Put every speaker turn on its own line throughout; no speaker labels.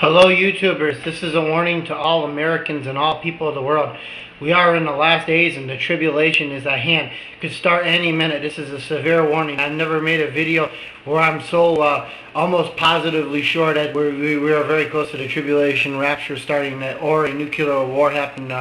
Hello YouTubers, this is a warning to all Americans and all people of the world. We are in the last days and the tribulation is at hand. It could start any minute. This is a severe warning. I've never made a video where I'm so almost positively sure that we are very close to the tribulation rapture starting, or a nuclear war happened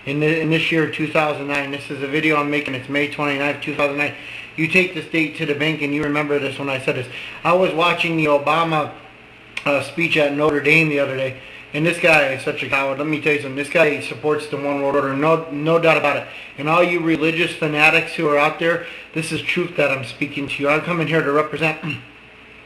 in this year 2009. This is a video I'm making. It's May 29th, 2009. You take this date to the bank and you remember this when I said this. I was watching the Obama speech at Notre Dame the other day, and this guy is such a coward. Let me tell you something. This guy supports the one world order, no doubt about it. And all you religious fanatics who are out there, this is truth that I'm speaking to you. I'm coming here to represent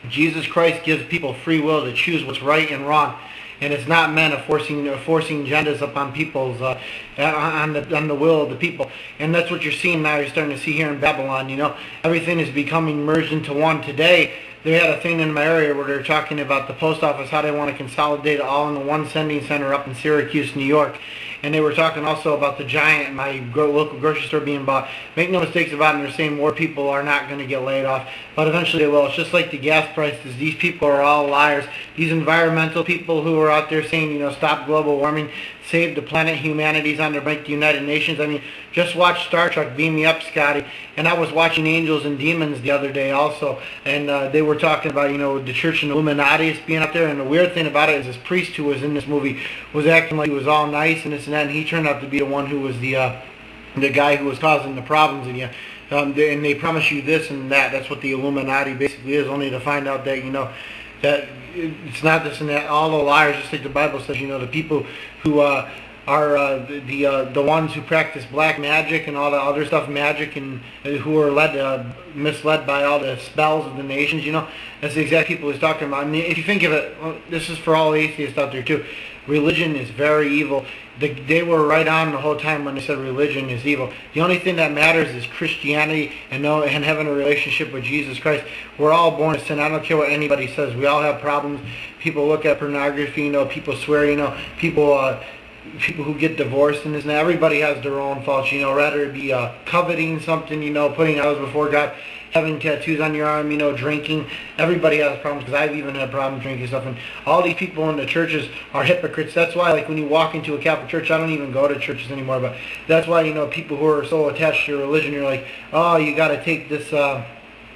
Jesus Christ gives people free will to choose what's right and wrong. And it's not men forcing agendas upon people's on the will of the people. And that's what you're seeing now. You're starting to see here in Babylon. You know, everything is becoming merged into one. Today, they had a thing in my area where they're talking about the post office, how they want to consolidate it all into one sending center up in Syracuse, New York. And they were talking also about the Giant, my local grocery store, being bought. Make no mistakes about it, they're saying more people are not going to get laid off. But eventually they will. It's just like the gas prices. These people are all liars. These environmental people who are out there saying, you know, stop global warming, save the planet, humanity's on their brink, the United Nations. I mean, just watch Star Trek, beam me up, Scotty. And I was watching Angels and Demons the other day also. And they were talking about, you know, the church and the Illuminati being up there. And the weird thing about it is this priest who was in this movie was acting like he was all nice and this and that. And he turned out to be the one who was the guy who was causing the problems. And they promise you this and that. That's what the Illuminati basically is, only to find out that, you know, that it's not this and that. All the liars, just like the Bible says, you know, the people who are the ones who practice black magic and all the other stuff, magic, and who are misled by all the spells of the nations, you know, that's the exact people he's talking about. And if you think of it, well, this is for all atheists out there too. Religion is very evil. They were right on the whole time when they said religion is evil. The only thing that matters is Christianity and having a relationship with Jesus Christ. We're all born to sin. I don't care what anybody says. We all have problems. People look at pornography, you know, people swear, you know, people who get divorced and this and that. Everybody has their own faults, you know, rather it be coveting something, you know, putting others before God, having tattoos on your arm, you know, drinking. Everybody has problems, because I've even had problems drinking stuff. And all these people in the churches are hypocrites. That's why, like, when you walk into a Catholic church, I don't even go to churches anymore, but that's why, you know, people who are so attached to your religion, you're like, oh, you got to take this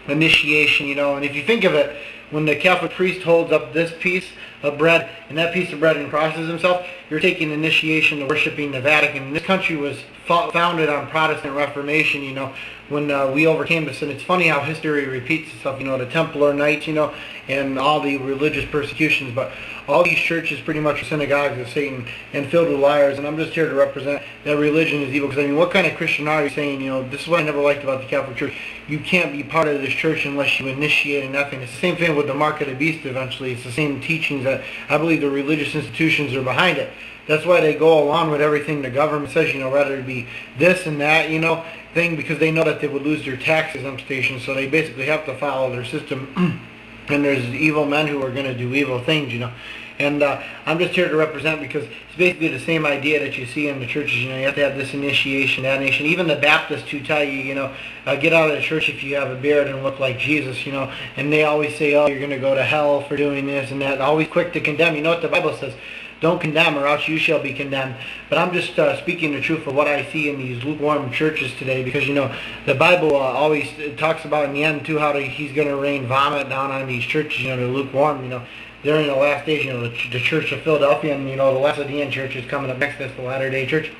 initiation, you know. And if you think of it, when the Catholic priest holds up this piece of bread and that piece of bread and crosses himself, you're taking initiation to worshiping the Vatican. This country was founded on Protestant Reformation, you know, when we overcame this. And it's funny how history repeats itself, you know, the Templar Knights, you know, and all the religious persecutions. But all these churches pretty much are synagogues of Satan and filled with liars. And I'm just here to represent that religion is evil. Because, I mean, what kind of Christian are you saying, you know, this is what I never liked about the Catholic Church. You can't be part of this church unless you initiate nothing. It's the same thing with the mark of the beast eventually. It's the same teachings that I believe the religious institutions are behind it. That's why they go along with everything the government says, you know, rather it be this and that, you know, thing, because they know that they would lose their tax exemption, so they basically have to follow their system. And there's evil men who are going to do evil things, you know. And I'm just here to represent, because it's basically the same idea that you see in the churches. You know, you have to have this initiation, that nation. Even the Baptists who tell you, you know, get out of the church if you have a beard and look like Jesus, you know. And they always say, oh, you're going to go to hell for doing this and that. Always quick to condemn. You know what the Bible says? Don't condemn, or else you shall be condemned. But I'm just speaking the truth of what I see in these lukewarm churches today, because, you know, the Bible always talks about in the end, too, how he's going to rain vomit down on these churches, you know, they're lukewarm, you know. They're in the last days, you know, the Church of Philadelphia, and, you know, the Laodicean church is coming up next. That's the Latter-day Church.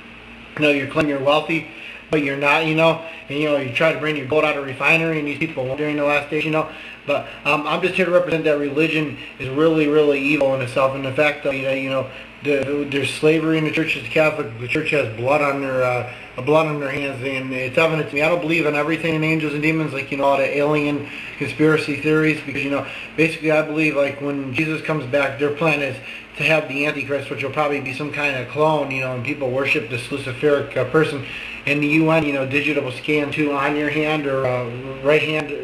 You know, you claim you're wealthy, but you're not, you know, and, you know, you try to bring your gold out of a refinery, and these people won't during the last days, you know. But I'm just here to represent that religion is really, really evil in itself, and the fact that, you know, there's slavery in the church. The Catholic, the church has blood on their hands, and it's evident to me. I don't believe in everything in angels and demons, like, you know, all the alien conspiracy theories, because, you know, basically I believe, like, when Jesus comes back, their plan is to have the Antichrist, which will probably be some kind of clone, you know, and people worship this luciferic person. And the UN, you know, digital scan too on your hand or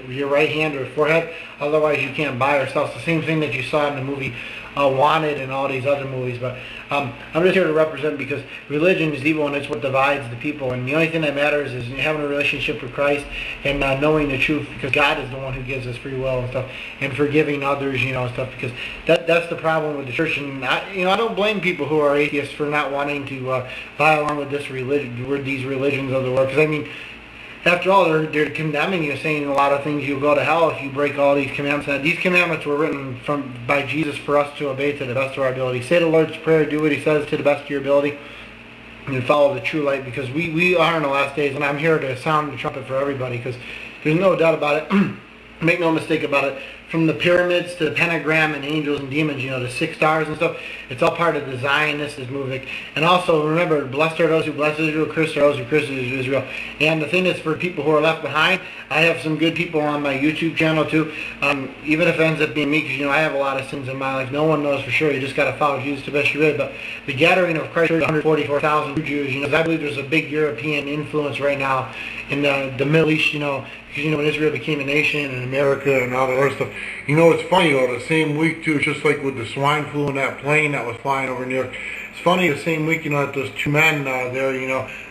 your right hand or forehead. Otherwise, you can't buy or sell. It's the same thing that you saw in the movie Wanted and all these other movies. But I'm just here to represent, because religion is evil and it's what divides the people. And the only thing that matters is having a relationship with Christ and knowing the truth, because God is the one who gives us free will and stuff, and forgiving others, and stuff. Because that's the problem with the church. And I don't blame people who are atheists for not wanting to buy along with this religion, with these religions of the world. Because after all, they're condemning you, saying a lot of things. You'll go to hell if you break all these commandments. And these commandments were written by Jesus for us to obey to the best of our ability. Say the Lord's Prayer, do what He says to the best of your ability, and follow the true light, because we are in the last days, and I'm here to sound the trumpet for everybody, because there's no doubt about it. Make no mistake about it. From the pyramids to the pentagram and angels and demons, the 6 stars and stuff, it's all part of the Zionist movement. And also, remember, blessed are those who bless Israel, cursed are those who curse Israel. And the thing is, for people who are left behind, I have some good people on my YouTube channel too. Even if it ends up being me, because I have a lot of sins in my life. No one knows for sure. You just got to follow Jesus the best you will. But the gathering of Christ Church, 144,000 Jews, I believe there's a big European influence right now in the Middle East, because when Israel became a nation, and America and all the other stuff.
It's funny, the same week too, just like with the swine flu and that plane that was flying over New York. It's funny, the same week, that those 2 men there,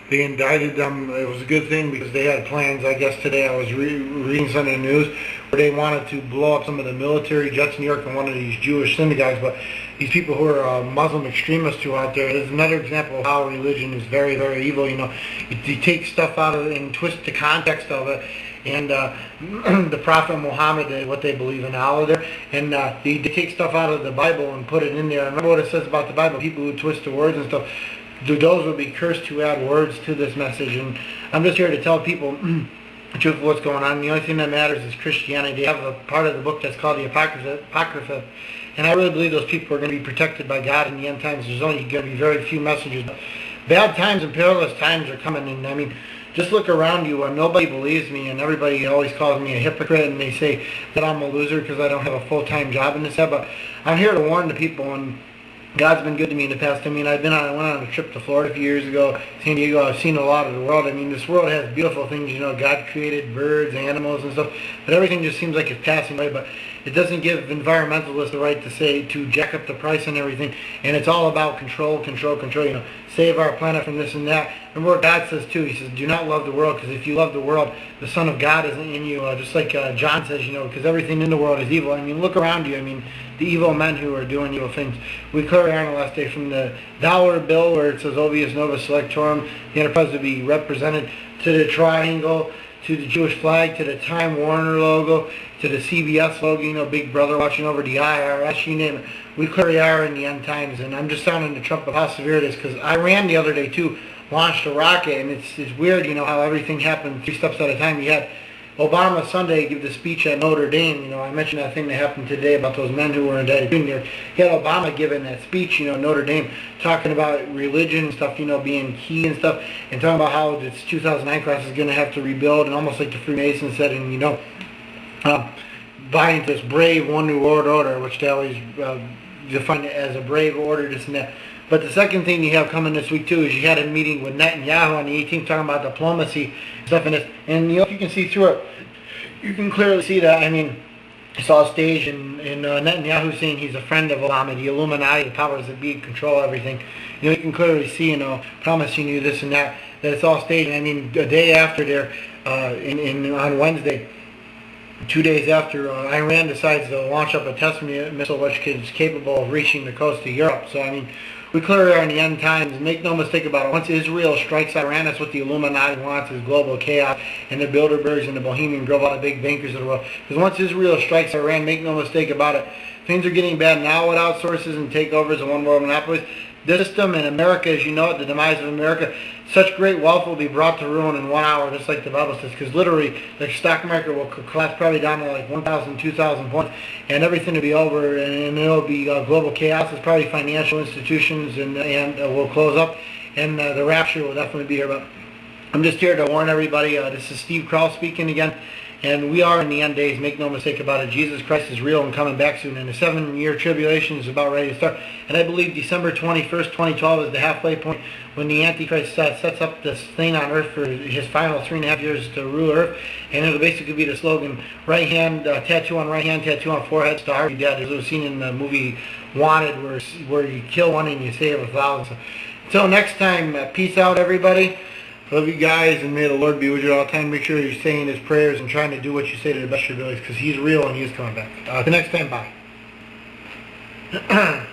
they indicted them. It was a good thing, because they had plans, I guess today I was reading some of the news, where they wanted to blow up some of the military jets in New York in one of these Jewish synagogues. But these people who are Muslim extremists who are out there, is another example of how religion is very, very evil. You take stuff out of it and twist the context of it. And the Prophet Muhammad, what they believe in Allah there, and they take stuff out of the Bible and put it in there. Remember what it says about the Bible, people who twist the words and stuff, those will be cursed who add words to this message. And I'm just here to tell people the truth of what's going on. The only thing that matters is Christianity. They have a part of the book that's called the Apocrypha, and I really believe those people are going to be protected by God in the end times. There's only going to be very few messages. Bad times and perilous times are coming, and just look around you. Nobody believes me, and everybody always calls me a hypocrite, and they say that I'm a loser because I don't have a full-time job in this. But I'm here to warn the people, and God's been good to me in the past. I went on a trip to Florida a few years ago, San Diego. I've seen a lot of the world. this world has beautiful things. God created birds, animals, and stuff, but everything just seems like it's passing away. But it doesn't give environmentalists the right to jack up the price and everything. And it's all about control. Save our planet from this and that. And what God says too, He says, do not love the world, because if you love the world, the Son of God isn't in you. Just like John says, because everything in the world is evil. Look around you. The evil men who are doing evil things. We clearly are on the last day, from the dollar bill where it says Ovius Novus Selectorum, the enterprise to be represented, to the triangle, to the Jewish flag, to the Time Warner logo, to the CBS logo, Big Brother watching over, the IRS, you name it. We clearly are in the end times, and I'm just sounding the trumpet of how severe it is, because Iran the other day too launched a rocket, and it's weird, how everything happened 3 steps at a time. You had Obama Sunday give the speech at Notre Dame. I mentioned that thing that happened today about those men who were indicted. You had Obama giving that speech, Notre Dame, talking about religion and stuff, being key and stuff, and talking about how this 2009 class is going to have to rebuild, and almost like the Freemasons said, and buy into this brave one new world order, which they always define it as a brave order, this and that. But the second thing you have coming this week too is you had a meeting with Netanyahu on the 18th talking about diplomacy and stuff in this. And if you can see through it, you can clearly see that. It's all staged, and Netanyahu saying he's a friend of Obama, the Illuminati, the powers that be, control everything. You can clearly see, promising you this and that it's all staged. A day after there, on Wednesday, 2 days after, Iran decides to launch up a test missile which is capable of reaching the coast of Europe. So, we clearly are in the end times. Make no mistake about it. Once Israel strikes Iran, that's what the Illuminati wants, is global chaos, and the Bilderbergs and the Bohemian Grove, all the big bankers of the world. Because once Israel strikes Iran, make no mistake about it, things are getting bad now with outsources and takeovers and one world monopolies. This system in America, as you know it, the demise of America, such great wealth will be brought to ruin in 1 hour, just like the Bible says, because literally the stock market will collapse probably down to like 1,000, 2,000 points, and everything will be over, and it'll be global chaos. It's probably financial institutions and will close up, and the rapture will definitely be here. But I'm just here to warn everybody. This is Steve Krall speaking again,
And we are in the end days, make no mistake about it. Jesus Christ is real and coming back soon, and the 7-year tribulation is about ready to start. And I believe December 21st, 2012 is the halfway point when the Antichrist sets up this thing on earth for his final 3.5 years to rule earth. And it'll basically be the slogan, right hand, tattoo on right hand, tattoo on forehead, star, be dead. As it was seen in the movie Wanted, where you kill one and you save 1,000. So, until next time, peace out, everybody. Love you guys, and may the Lord be with you all the time. Make sure you're saying His prayers and trying to do what you say to the best of your abilities, because He's real and He is coming back. Till next time, bye.